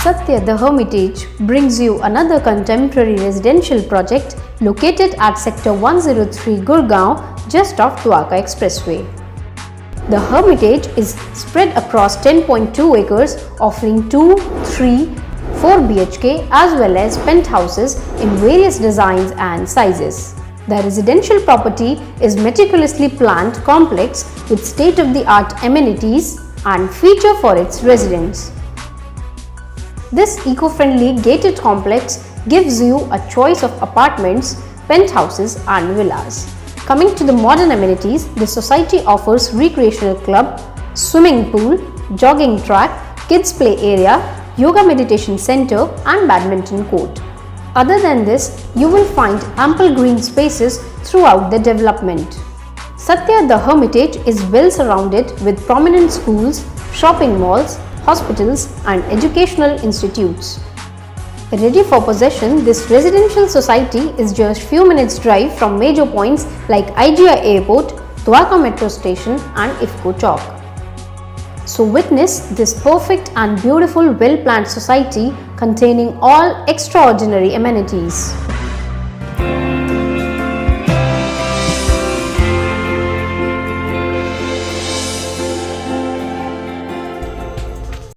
Satya The Hermitage brings you another contemporary residential project located at Sector 103 Gurgaon, just off Dwarka Expressway. The Hermitage is spread across 10.2 acres, offering 2, 3, 4 BHK as well as penthouses in various designs and sizes. The residential property is meticulously planned complex with state-of-the-art amenities and feature for its residents. This eco-friendly gated complex gives you a choice of apartments, penthouses and villas. Coming to the modern amenities, the society offers recreational club, swimming pool, jogging track, kids play area, yoga meditation center and badminton court. Other than this, you will find ample green spaces throughout the development. Satya The Hermitage is well surrounded with prominent schools, shopping malls, hospitals and educational institutes. Ready for possession, this residential society is just few minutes drive from major points like IGI Airport, Dwarka Metro Station and IFCO Chowk. So witness this perfect and beautiful well-planned society containing all extraordinary amenities.